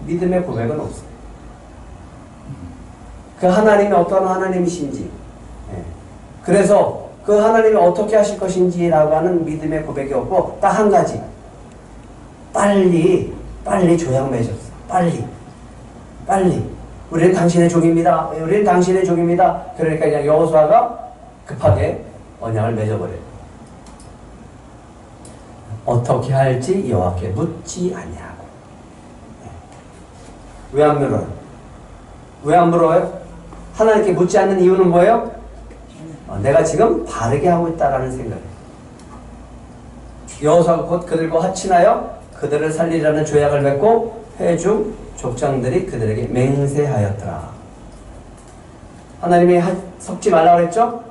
[SPEAKER 1] 믿음의 고백은 없어요. 그 하나님이 어떤 하나님이신지, 그래서 그 하나님이 어떻게 하실 것인지라고 하는 믿음의 고백이 없고 딱 한 가지, 빨리 조약 맺었어. 빨리 우리는 당신의 종입니다. 우리는 당신의 종입니다. 그러니까 그냥 여호수아가 급하게 언약을 맺어버려요. 어떻게 할지 여호와께 묻지 아니하고. 왜 안 물어요? 왜 안 물어요? 하나님께 묻지 않는 이유는 뭐예요? 내가 지금 바르게 하고 있다라는 생각이에요. 여호수아가 곧 그들과 합친하여 그들을 살리라는 조약을 맺고 회중 족장들이 그들에게 맹세하였더라. 하나님이 섞지 말라고 했죠?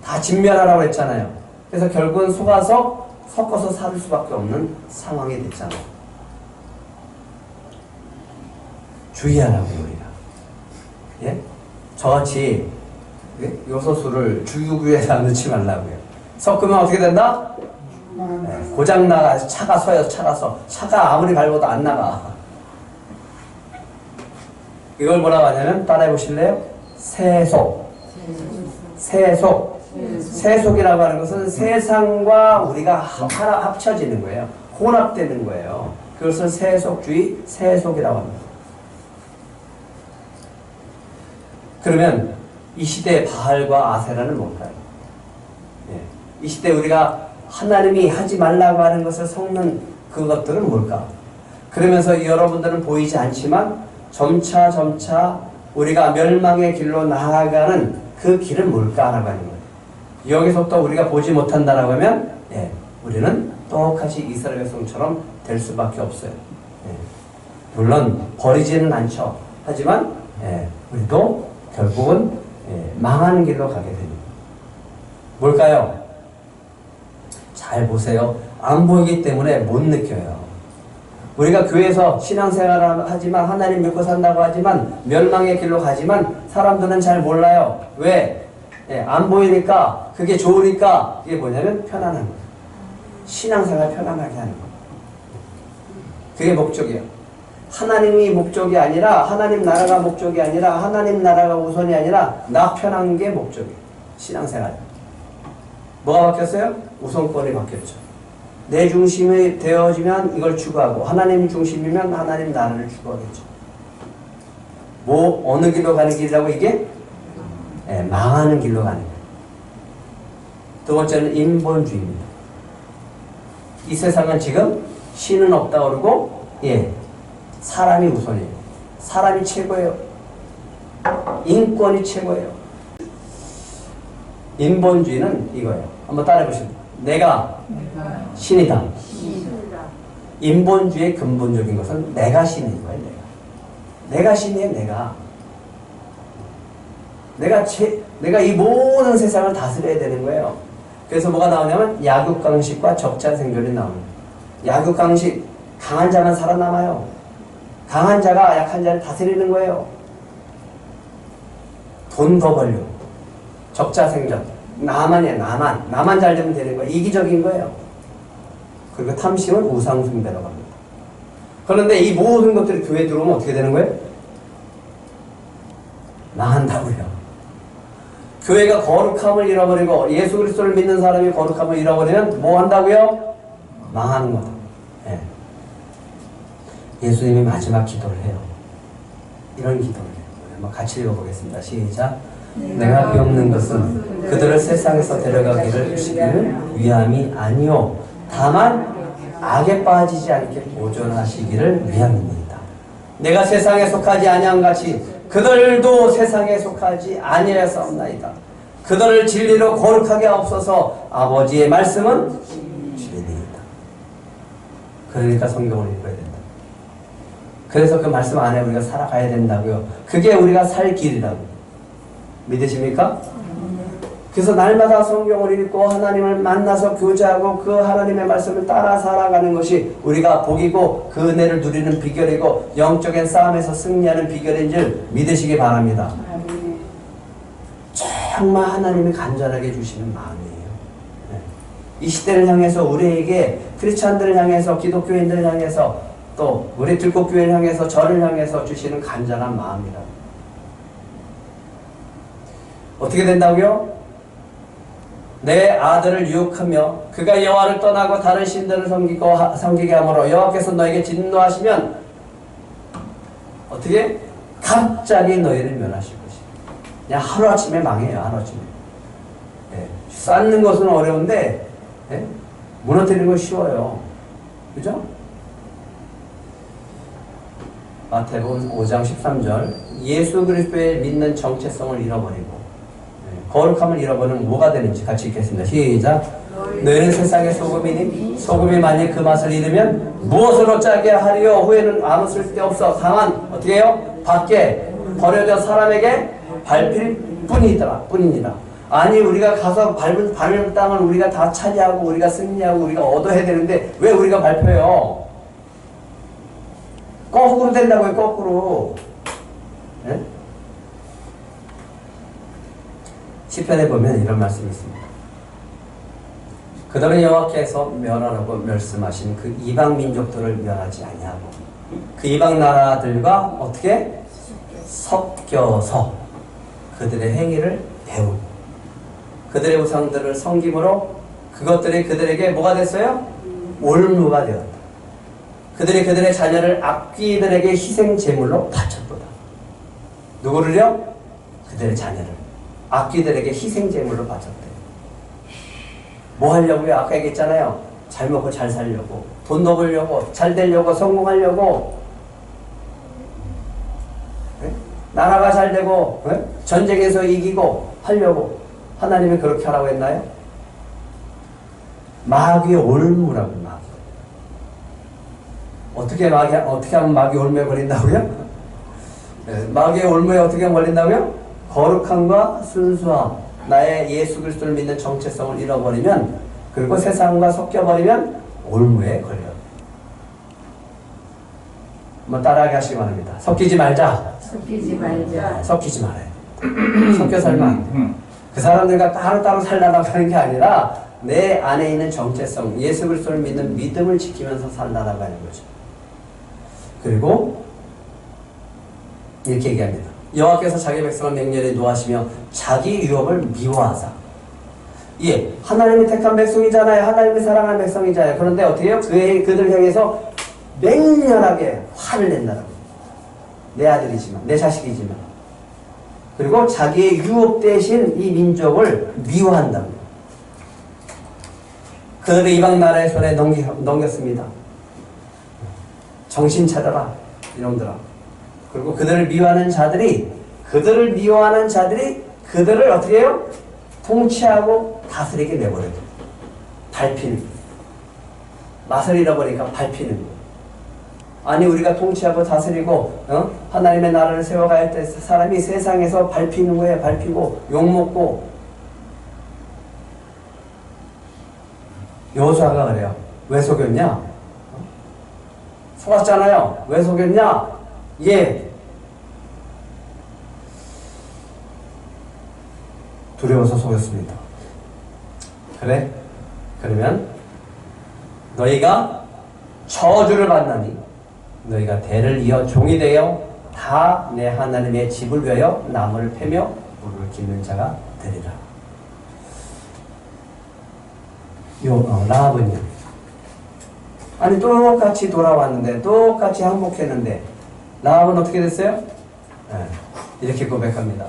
[SPEAKER 1] 다 진멸하라고 했잖아요. 그래서 결국은 섞어서 살 수밖에 없는 상황이 됐잖아요. 주의하라고요, 우리가. 저같이 요소수를 주유구에다 넣지 말라고요. 섞으면 어떻게 된다? 고장나가 차가 서요. 차가 아무리 밟아도 안 나가. 이걸 뭐라고 하냐면 따라해 보실래요? 세속. 세속. 세속이라고 하는 것은 세상과 우리가 하나 합쳐지는 거예요. 혼합되는 거예요. 그것을 세속주의, 세속이라고 합니다. 그러면 이 시대의 바알과 아세라는 뭘까요? 이 시대 우리가 하나님이 하지 말라고 하는 것을 섞는 그것들은 뭘까? 그러면서 여러분들은 보이지 않지만 점차 우리가 멸망의 길로 나아가는 그 길은 뭘까라고 하는 거예요. 여기서부터 우리가 보지 못한다라고 하면 우리는 똑같이 이스라엘 백성처럼 될 수밖에 없어요. 물론 버리지는 않죠. 하지만 우리도 결국은 망하는 길로 가게 됩니다. 뭘까요? 잘 보세요. 안 보이기 때문에 못 느껴요. 우리가 교회에서 신앙생활을 하지만 하나님 믿고 산다고 하지만 멸망의 길로 가지만 사람들은 잘 몰라요. 왜? 안 보이니까 그게 좋으니까 이게 뭐냐면 편안한 거예요. 신앙생활 편안하게 하는 거예요. 그게 목적이에요. 하나님이 목적이 아니라 하나님 나라가 목적이 아니라 하나님 나라가 우선이 아니라 나 편한 게 목적이에요. 신앙생활. 뭐가 바뀌었어요? 우선권이 바뀌었죠. 내 중심이 되어지면 이걸 추구하고 하나님 중심이면 하나님 나라를 추구하겠죠. 어느 길로 가는 길이라고 이게? 망하는 길로 가는 거예요. 두 번째는 인본주의입니다. 이 세상은 지금 신은 없다 그러고 사람이 우선이에요. 사람이 최고예요. 인권이 최고예요. 인본주의는 이거예요. 한번 따라해 보시면 내가 신이다. 인본주의의 근본적인 것은 내가 신인 거예요. 내가 신이에요. 내가 이 모든 세상을 다스려야 되는 거예요. 그래서 뭐가 나오냐면 약육강식과 적자생존이 나옵니다. 약육강식, 강한 자만 살아남아요. 강한 자가 약한 자를 다스리는 거예요. 돈 더 벌려. 적자생존. 나만 잘 되면 되는 거예요. 이기적인 거예요. 그리고 탐심은 우상숭배라고 합니다. 그런데 이 모든 것들이 교회에 들어오면 어떻게 되는 거예요? 망한다고요. 교회가 거룩함을 잃어버리고 예수 그리스도를 믿는 사람이 거룩함을 잃어버리면 뭐 한다고요? 망하는 거다. 예수님이 마지막 기도를 해요. 이런 기도를 해요. 한번 같이 읽어보겠습니다. 시작. 내가 비옵는 것은 그들을 세상에서 데려가기를 주시기를 위함이 아니요 다만 악에 빠지지 않게 보존하시기를 위함입니다. 내가 세상에 속하지 아니함 같이 그들도 세상에 속하지 아니하였사옵나이다. 그들을 진리로 거룩하게 하옵소서. 아버지의 말씀은 진리니이다. 그러니까 성경을 읽어야 된다. 그래서 그 말씀 안에 우리가 살아가야 된다고요. 그게 우리가 살 길이라고. 믿으십니까? 그래서 날마다 성경을 읽고 하나님을 만나서 교제하고 그 하나님의 말씀을 따라 살아가는 것이 우리가 복이고 그 은혜를 누리는 비결이고 영적인 싸움에서 승리하는 비결인 줄 믿으시기 바랍니다. 정말 하나님이 간절하게 주시는 마음이에요. 이 시대를 향해서 우리에게 크리스찬들을 향해서 기독교인들을 향해서 또 우리 들꽃교회를 향해서 저를 향해서 주시는 간절한 마음이다. 어떻게 된다고요? 내 아들을 유혹하며 그가 여호와를 떠나고 다른 신들을 섬기게 함으로 여호와께서 너에게 진노하시면 어떻게? 갑자기 너희를 멸하실 것이다. 그냥 하루아침에 망해요. 하루아침에. 쌓는 것은 어려운데 무너뜨리는 건 쉬워요. 그죠? 마태복음 5장 13절 예수 그리스도의 믿는 정체성을 잃어버리고 거룩함을 잃어버리면 뭐가 되는지 같이 읽겠습니다. 시작. 너희는 세상의 소금이니 소금이 만일 그 맛을 잃으면 무엇으로 짜게 하리요? 후에는 아무 쓸데없어 다만 어떻게 해요? 밖에 버려져 사람에게 밟힐 뿐이니라. 아니 우리가 가서 밟은 땅을 우리가 다 차지하고 우리가 승리하고 우리가 얻어야 되는데 왜 우리가 밟혀요? 거꾸로 된다고요. 거꾸로. 시편에 보면 이런 말씀이 있습니다. 그들은 여호와께서 멸하라고 말씀하신 그 이방 민족들을 멸하지 아니하고 그 이방 나라들과 어떻게 섞여서 그들의 행위를 배우고 그들의 우상들을 섬김으로 그것들이 그들에게 뭐가 됐어요? 올무가 되었다. 그들의 자녀를 악귀들에게 희생 제물로 바쳤도다. 누구를요? 그들의 자녀를 악귀들에게 희생 제물로 바쳤대. 뭐 하려고요? 아까 얘기했잖아요. 잘 먹고 잘 살려고, 돈 더 벌려고, 잘 되려고, 성공하려고, 네? 나라가 잘 되고, 네? 전쟁에서 이기고 하려고. 하나님이 그렇게 하라고 했나요? 마귀의 올무라고. 마귀. 어떻게 하면 마귀 올무에 걸린다고요? 네, 마귀의 올무에 어떻게 하면 걸린다고요? 거룩함과 순수함, 나의 예수 그리스도를 믿는 정체성을 잃어버리면, 그리고 세상과 섞여버리면 올무에 걸려요. 한번 따라하게 하시기 바랍니다. 섞이지 말자.
[SPEAKER 2] 섞이지 말자.
[SPEAKER 1] 섞이지 말아요. 섞여 살면 안 돼. 그 사람들과 따로따로 살라고 하는 게 아니라 내 안에 있는 정체성, 예수 그리스도를 믿는 믿음을 지키면서 살라고 하는 거죠. 그리고 이렇게 얘기합니다. 여호와께서 자기 백성을 맹렬히 노하시며 자기 유업을 미워하사. 예, 하나님이 택한 백성이잖아요. 하나님이 사랑하는 백성이잖아요. 그런데 어떻게 해요? 그들 향해서 맹렬하게 화를 낸다고. 내 아들이지만, 내 자식이지만. 그리고 자기의 유업 대신 이 민족을 미워한다고. 그들을 이방 나라의 손에 넘겼습니다. 정신 차려라, 이놈들아. 그리고 그들을 미워하는 자들이 그들을 어떻게 해요? 통치하고 다스리게 내버려둬. 밟히는. 맛을 잃어버리니까 밟히는 거. 아니, 우리가 통치하고 다스리고 하나님의 나라를 세워가야 할 때 사람이 세상에서 밟히는 거예요. 밟히고 욕먹고. 여호수아가 그래요. 왜 속였냐? 속았잖아요. 왜 속였냐? 예. 두려워서 속였습니다. 그래? 그러면 너희가 저주를 받나니 너희가 대를 이어 종이 되어 다 내 하나님의 집을 위하여 나무를 패며 물을 기는 자가 되리라. 라합은요. 아니, 똑같이 돌아왔는데, 똑같이 항복했는데, 라합은 어떻게 됐어요? 네, 이렇게 고백합니다.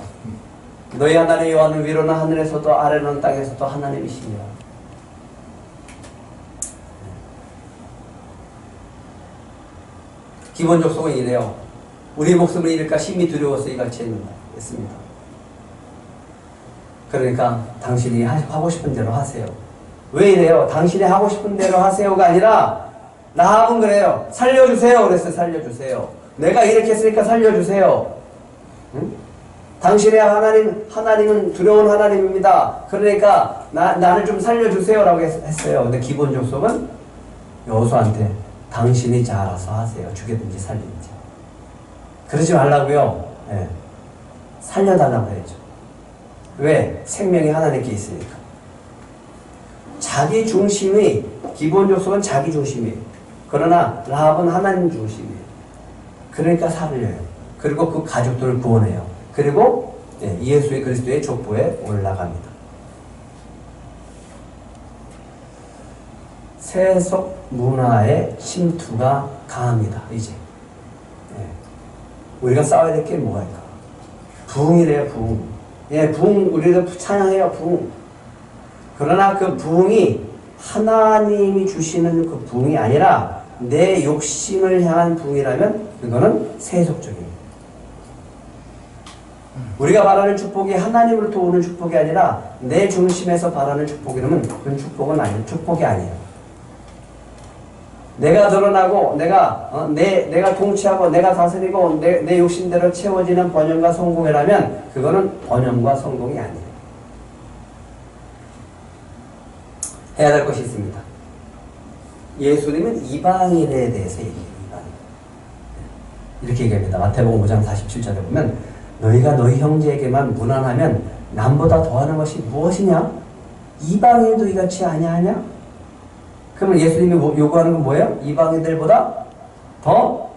[SPEAKER 1] 너희 하나님 여호와는 위로는 하늘에서도 아래로는 땅에서도 하나님이시니라. 기본 족속은 이래요. 우리 목숨을 잃을까 심히 두려워서 이같이 했습니다. 그러니까 당신이 하고 싶은 대로 하세요. 왜 이래요? 당신이 하고 싶은 대로 하세요가 아니라 라합은 그래요. 살려주세요. 그랬어요. 살려주세요. 내가 이렇게 했으니까 살려주세요. 응? 당신의 하나님은 두려운 하나님입니다. 그러니까 나를 좀 살려주세요 라고 했어요. 근데 기본 족속은 여호수아한테 당신이 잘 알아서 하세요. 죽이든지 살리든지. 그러지 말라고요. 네. 살려달라고 해야죠. 왜? 생명이 하나님께 있으니까. 자기 중심이, 기본 족속은 자기 중심이에요. 그러나 라합은 하나님 중심이에요. 그러니까 살려요. 그리고 그 가족들을 구원해요. 그리고 예수의 그리스도의 족보에 올라갑니다. 세속 문화의 침투가 강합니다. 이제 우리가 싸워야 될 게 뭐가 있을까? 부흥이래요. 부흥. 예, 부흥 우리도 찬양해요. 부흥. 그러나 그 부흥이 하나님이 주시는 그 부흥이 아니라 내 욕심을 향한 부흥이라면 그거는 세속적입니다. 우리가 바라는 축복이 하나님을 도우는 축복이 아니라 내 중심에서 바라는 축복이라면 그건 축복이 아니에요. 내가 드러나고 내가 통치하고 내가 다스리고 내 욕심대로 채워지는 번영과 성공이라면 그거는 번영과 성공이 아니에요. 해야 될 것이 있습니다. 예수님은 이방인에 대해서 얘기해요. 이렇게 얘기합니다. 마태복음 5장 47절에 보면 너희가 너희 형제에게만 무난하면 남보다 더하는 것이 무엇이냐? 이방인도 이같이 아냐하냐? 그러면 예수님이 요구하는 건 뭐예요? 이방인들보다 더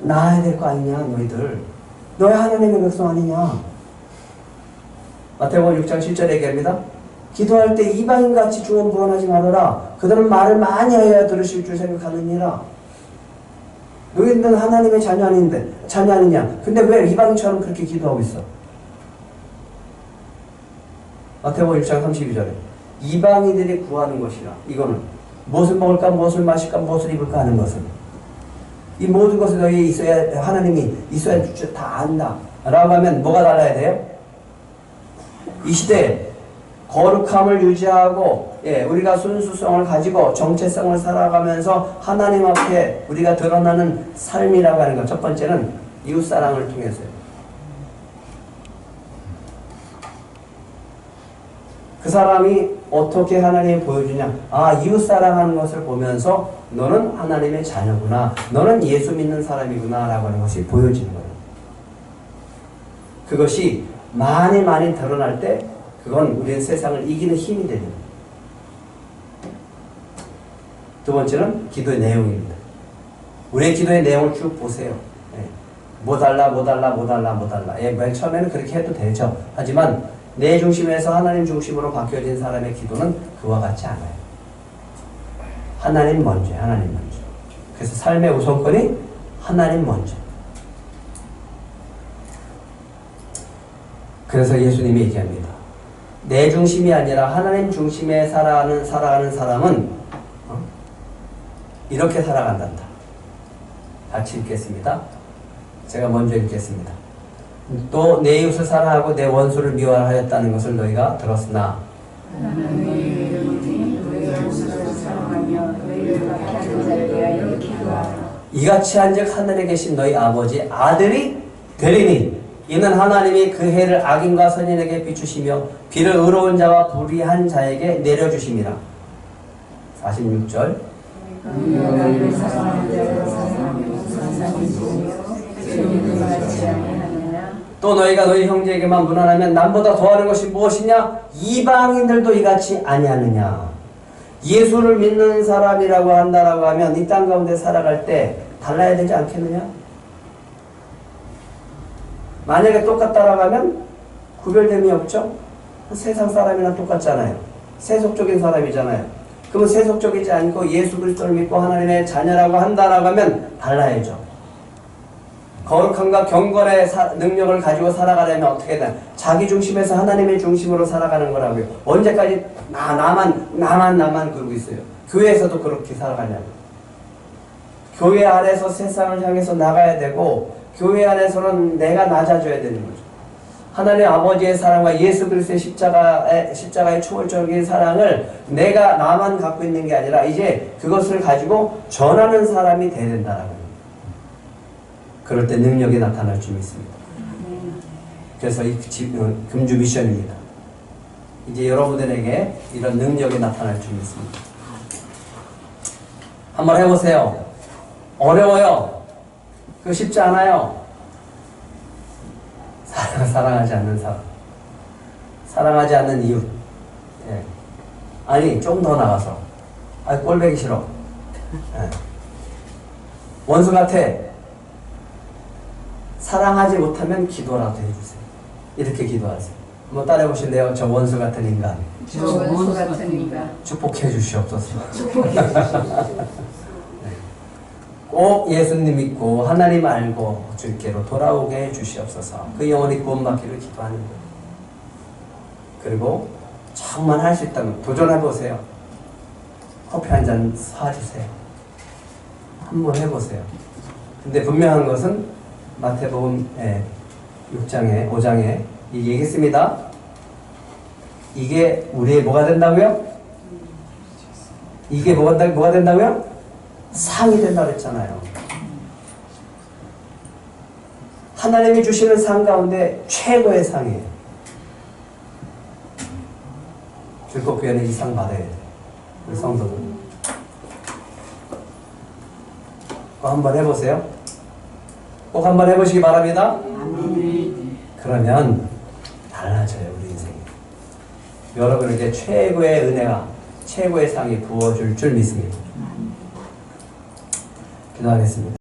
[SPEAKER 1] 나아야 될 거 아니냐, 너희들. 너희 하나님의 백성 아니냐? 마태복음 6장 7절에 얘기합니다. 기도할 때 이방인같이 중언부언하지 말아라. 그들은 말을 많이 하여야 들으실 줄 생각하느니라. 너희는 하나님의 자녀 아니냐? 근데 왜 이방인처럼 그렇게 기도하고 있어? 마태복음 1장 32절에 이방인들이 구하는 것이라. 이거는 무엇을 먹을까, 무엇을 마실까, 무엇을 입을까 하는 것은 이 모든 것을 너희 있어야, 하나님이 있어야 다 안다 라고 하면 뭐가 달라야 돼요? 이 시대에 거룩함을 유지하고 우리가 순수성을 가지고 정체성을 살아가면서 하나님 앞에 우리가 드러나는 삶이라고 하는 것. 첫 번째는 이웃사랑을 통해서요. 그 사람이 어떻게 하나님을 보여주냐. 이웃사랑하는 것을 보면서 너는 하나님의 자녀구나. 너는 예수 믿는 사람이구나 라고 하는 것이 보여지는 거예요. 그것이 많이 드러날 때 그건 우리는 세상을 이기는 힘이 되는 거예요. 두 번째는 기도의 내용입니다. 우리의 기도의 내용을 쭉 보세요. 뭐 달라. 맨 처음에는 그렇게 해도 되죠. 하지만 내 중심에서 하나님 중심으로 바뀌어진 사람의 기도는 그와 같지 않아요. 하나님 먼저. 그래서 삶의 우선권이 하나님 먼저. 그래서 예수님이 얘기합니다. 내 중심이 아니라 하나님 중심에 살아가는 사람은 이렇게 살아간단다. 같이 읽겠습니다. 제가 먼저 읽겠습니다. 또 내 이웃을 사랑하고 내 원수를 미워하였다는 것을 너희가 들었으나 이같이 한즉 하늘에 계신 너희 아버지 아들이 되리니 이는 하나님이 그 해를 악인과 선인에게 비추시며 비를 의로운 자와 불의한 자에게 내려주심이라. 46절 또 너희가 너희 형제에게만 무난하면 남보다 더하는 것이 무엇이냐? 이방인들도 이같이 아니하느냐. 예수를 믿는 사람이라고 한다라고 하면 이 땅 가운데 살아갈 때 달라야 되지 않겠느냐? 만약에 똑같다라고 하면 구별됨이 없죠? 세상 사람이랑 똑같잖아요. 세속적인 사람이잖아요. 그러면 세속적이지 않고 예수 그리스도를 믿고 하나님의 자녀라고 한다라고 하면 달라야죠. 거룩함과 경건의 능력을 가지고 살아가려면 어떻게 되나? 자기 중심에서 하나님의 중심으로 살아가는 거라고요. 언제까지 나만 그러고 있어요. 교회에서도 그렇게 살아가냐고. 교회 안에서 세상을 향해서 나가야 되고 교회 안에서는 내가 낮아져야 되는 거죠. 하나님 아버지의 사랑과 예수 그리스도의 십자가의 초월적인 사랑을 나만 갖고 있는 게 아니라 이제 그것을 가지고 전하는 사람이 돼야 된다라는 거예요. 그럴 때 능력이 나타날 줄 믿습니다. 그래서 이 금주 미션입니다. 이제 여러분들에게 이런 능력이 나타날 줄 믿습니다. 한번 해보세요. 어려워요. 그거 쉽지 않아요. 사랑하지 않는 사람. 사랑하지 않는 이유. 아니, 좀 더 나가서. 꼴보기 싫어. 원수 같아. 사랑하지 못하면 기도라도 해주세요. 이렇게 기도하세요. 한번 따라해보실래요? 저 원수 같은 인간. 축복해 주시옵소서. 꼭 예수님 믿고 하나님 알고 주께로 돌아오게 해 주시옵소서. 그 영혼이 구원받기를 기도하는 거예요. 그리고 정말 할 수 있다면 도전해보세요. 커피 한 잔 사주세요. 한번 해보세요. 근데 분명한 것은 마태복음 5장에 얘기했습니다. 이게 우리의 뭐가 된다고요? 이게 뭐가 된다고요? 상이 된다고 했잖아요. 하나님이 주시는 상 가운데 최고의 상이에요. 들꽃교회는 이 상 받아야 돼요. 우리 성도들. 꼭 한번 해보세요. 꼭 한번 해보시기 바랍니다. 그러면 달라져요, 우리 인생이. 여러분에게 최고의 은혜가, 최고의 상이 부어줄 줄 믿습니다. 기도하겠습니다.